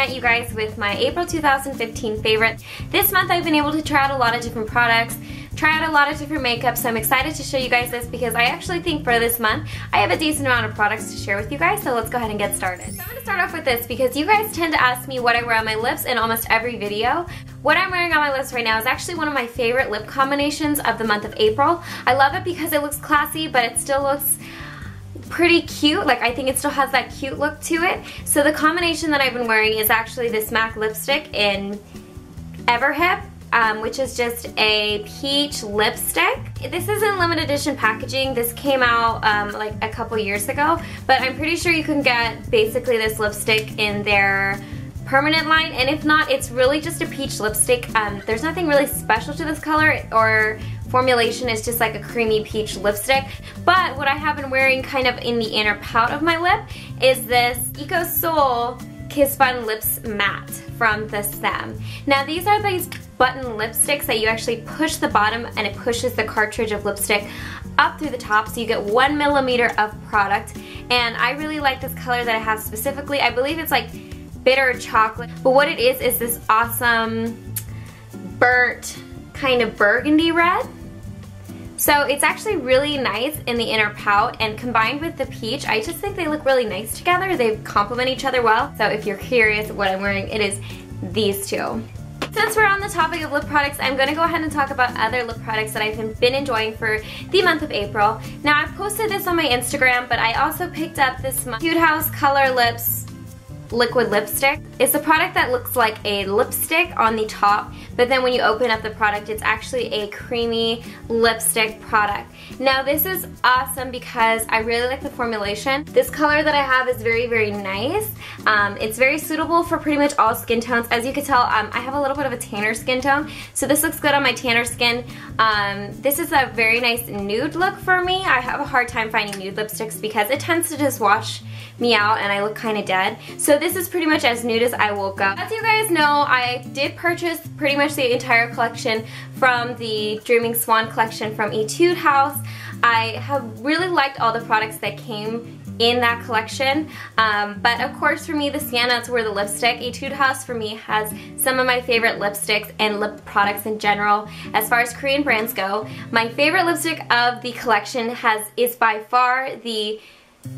at you guys with my April 2015 favorite. This month I've been able to try out a lot of different products, try out a lot of different makeup, so I'm excited to show you guys this because I actually think for this month I have a decent amount of products to share with you guys, so let's go ahead and get started. So I'm going to start off with this because you guys tend to ask me what I wear on my lips in almost every video. What I'm wearing on my lips right now is actually one of my favorite lip combinations of the month of April. I love it because it looks classy, but it still looks pretty cute. Like, I think it still has that cute look to it. So the combination that I've been wearing is actually this MAC lipstick in Everhip, which is just a peach lipstick. This is in limited edition packaging. This came out like a couple years ago, but I'm pretty sure you can get basically this lipstick in their permanent line, and if not, it's really just a peach lipstick. There's nothing really special to this color or formulation. Is just like a creamy peach lipstick. But what I have been wearing kind of in the inner pout of my lip is this xoxo Kiss Button Lips Matte from the Stem. Now these are these button lipsticks that you actually push the bottom and it pushes the cartridge of lipstick up through the top, so you get 1 millimeter of product. And I really like this color that I have specifically. I believe it's like bitter chocolate, but what it is this awesome burnt kind of burgundy red. So it's actually really nice in the inner pout, and combined with the peach, I just think they look really nice together. They complement each other well. So if you're curious what I'm wearing, it is these two. Since we're on the topic of lip products, I'm going to go ahead and talk about other lip products that I've been enjoying for the month of April. Now I've posted this on my Instagram, but I also picked up this Etude House Color Lips liquid lipstick. It's a product that looks like a lipstick on the top, but then when you open up the product, it's actually a creamy lipstick product. Now this is awesome because I really like the formulation. This color that I have is very, very nice. It's very suitable for pretty much all skin tones. As you can tell, I have a little bit of a tanner skin tone, so this looks good on my tanner skin. This is a very nice nude look for me. I have a hard time finding nude lipsticks because it tends to just wash me out and I look kind of dead. So this is pretty much as nude as I will go. As you guys know, I did purchase pretty much the entire collection from the Dreaming Swan collection from Etude House. I have really liked all the products that came in that collection, but of course for me the standouts were the lipstick. Etude House for me has some of my favorite lipsticks and lip products in general. As far as Korean brands go, my favorite lipstick of the collection is by far the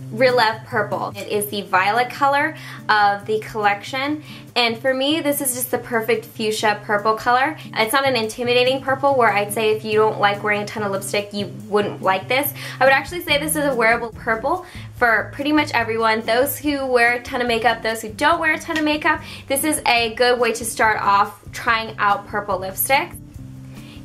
Relief Purple. It is the violet color of the collection, and for me this is just the perfect fuchsia purple color. It's not an intimidating purple where I'd say if you don't like wearing a ton of lipstick you wouldn't like this. I would actually say this is a wearable purple for pretty much everyone. Those who wear a ton of makeup, those who don't wear a ton of makeup, this is a good way to start off trying out purple lipsticks.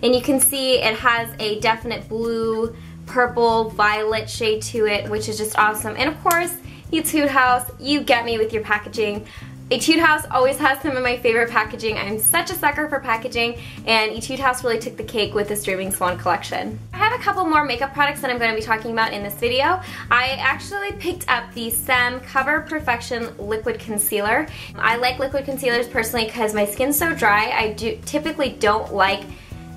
And you can see it has a definite blue, purple, violet shade to it, which is just awesome. And of course, Etude House, you get me with your packaging. Etude House always has some of my favorite packaging. I'm such a sucker for packaging, and Etude House really took the cake with this Dreaming Swan collection. I have a couple more makeup products that I'm going to be talking about in this video. I actually picked up the Sem Cover Perfection Liquid Concealer. I like liquid concealers personally because my skin's so dry. I typically don't like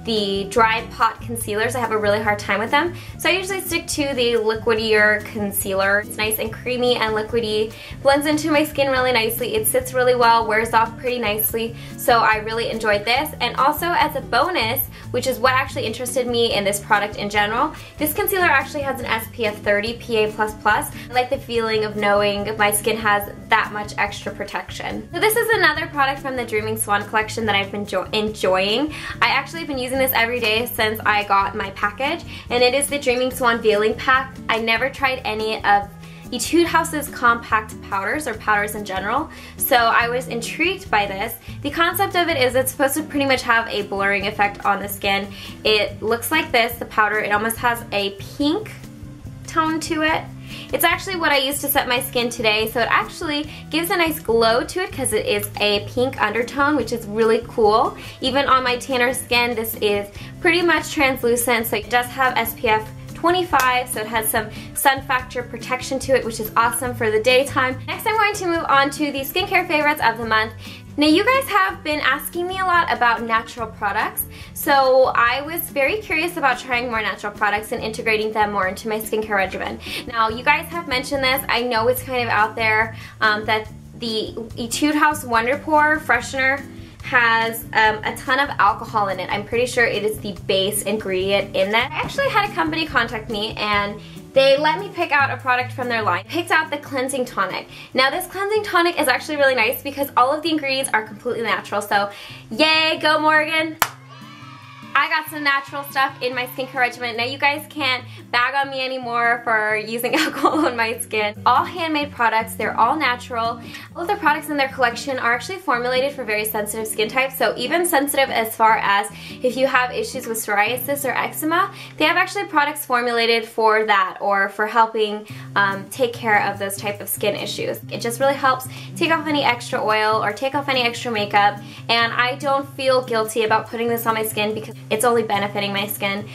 the dry pot concealers. I have a really hard time with them. So I usually stick to the liquidier concealer. It's nice and creamy and liquidy, blends into my skin really nicely. It sits really well, wears off pretty nicely. So I really enjoyed this. And also as a bonus, which is what actually interested me in this product in general, this concealer actually has an SPF 30 PA++. I like the feeling of knowing my skin has that much extra protection. So this is another product from the Dreaming Swan collection that I've been enjoying. I actually have been using this every day since I got my package, and it is the Dreaming Swan Veiling Pack. I never tried any of Etude House's compact powders, or powders in general, so I was intrigued by this. The concept of it is it's supposed to pretty much have a blurring effect on the skin. It looks like this, the powder. It almost has a pink tone to it. It's actually what I used to set my skin today, so it actually gives a nice glow to it because it is a pink undertone, which is really cool. Even on my tanner skin, this is pretty much translucent, so it does have SPF 25, so it has some sun factor protection to it, which is awesome for the daytime. Next, I'm going to move on to the skincare favorites of the month. Now, you guys have been asking me a lot about natural products, so I was very curious about trying more natural products and integrating them more into my skincare regimen. Now, you guys have mentioned this. I know it's kind of out there that the Etude House Wonder Pour Freshener has a ton of alcohol in it. I'm pretty sure it is the base ingredient in that. I actually had a company contact me and they let me pick out a product from their line. I picked out the cleansing tonic. Now this cleansing tonic is actually really nice because all of the ingredients are completely natural. So yay, go Morgan! I got some natural stuff in my skincare regimen. Now you guys can't bag on me anymore for using alcohol on my skin. All handmade products, they're all natural. All of the products in their collection are actually formulated for very sensitive skin types, so even sensitive as far as if you have issues with psoriasis or eczema, they have actually products formulated for that or for helping take care of those type of skin issues. It just really helps take off any extra oil or take off any extra makeup, and I don't feel guilty about putting this on my skin because it's only benefiting my skin.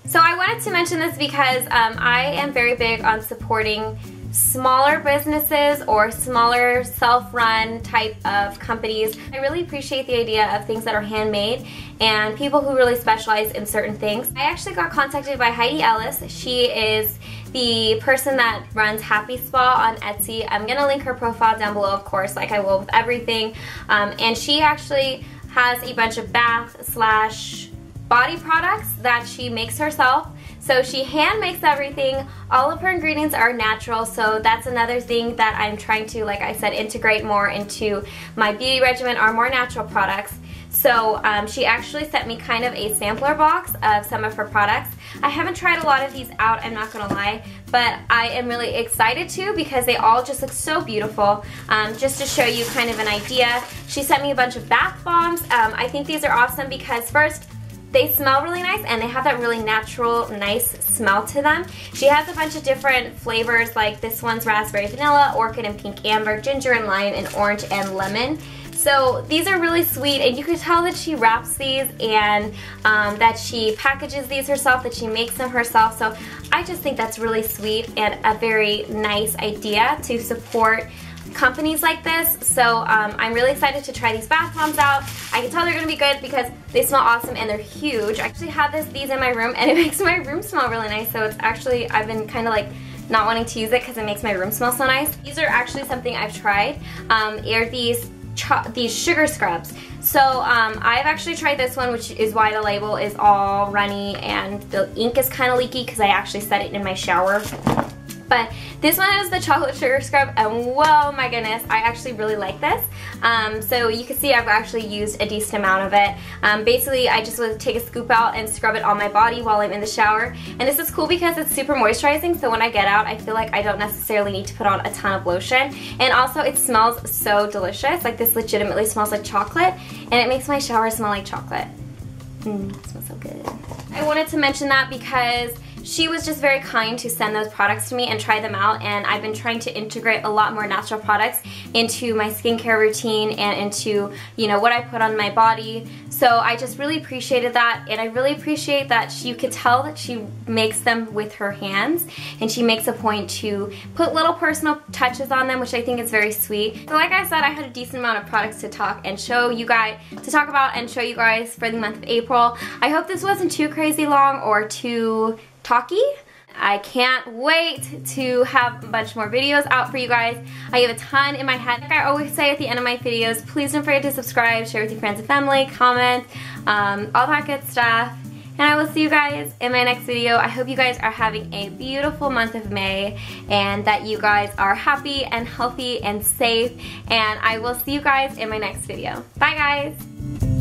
So I wanted to mention this because I am very big on supporting smaller businesses or smaller self-run type of companies. I really appreciate the idea of things that are handmade and people who really specialize in certain things. I actually got contacted by Heidi Ellis. She is the person that runs Happy Spa on Etsy. I'm gonna link her profile down below, of course, like I will with everything. And she actually has a bunch of bath/body products that she makes herself. So she hand makes everything. All of her ingredients are natural, so that's another thing that I'm trying to, like I said, integrate more into my beauty regimen, are more natural products. So she actually sent me kind of a sampler box of some of her products. I haven't tried a lot of these out, I'm not gonna lie, but I am really excited to because they all just look so beautiful. Just to show you kind of an idea, she sent me a bunch of bath bombs. I think these are awesome because first, they smell really nice and they have that really natural, nice smell to them. She has a bunch of different flavors, like this one's raspberry vanilla, orchid and pink amber, ginger and lime, and orange and lemon. So these are really sweet, and you can tell that she wraps these and that she packages these herself, that she makes them herself. So I just think that's really sweet and a very nice idea to support companies like this. So I'm really excited to try these bath bombs out. I can tell they're gonna be good because they smell awesome and they're huge. I actually have these in my room and it makes my room smell really nice. So it's actually, I've been kind of like not wanting to use it because it makes my room smell so nice. These are actually something I've tried. Are these sugar scrubs. So I've actually tried this one, which is why the label is all runny and the ink is kind of leaky because I actually set it in my shower. But this one is the chocolate sugar scrub, and whoa, my goodness, I actually really like this. So you can see I've actually used a decent amount of it. Basically, I just would take a scoop out and scrub it on my body while I'm in the shower. And this is cool because it's super moisturizing, so when I get out, I feel like I don't necessarily need to put on a ton of lotion. And also, it smells so delicious. Like, this legitimately smells like chocolate, and it makes my shower smell like chocolate. It smells so good. I wanted to mention that because she was just very kind to send those products to me and try them out, and I've been trying to integrate a lot more natural products into my skincare routine and into, you know, what I put on my body. So I just really appreciated that, and I really appreciate that you could tell that she makes them with her hands, and she makes a point to put little personal touches on them, which I think is very sweet. So like I said, I had a decent amount of products to talk about and show you guys for the month of April. I hope this wasn't too crazy long or too talky. I can't wait to have a bunch more videos out for you guys. I have a ton in my head. Like I always say at the end of my videos, please don't forget to subscribe, share with your friends and family, comment, all that good stuff. And I will see you guys in my next video. I hope you guys are having a beautiful month of May and that you guys are happy and healthy and safe. And I will see you guys in my next video. Bye guys!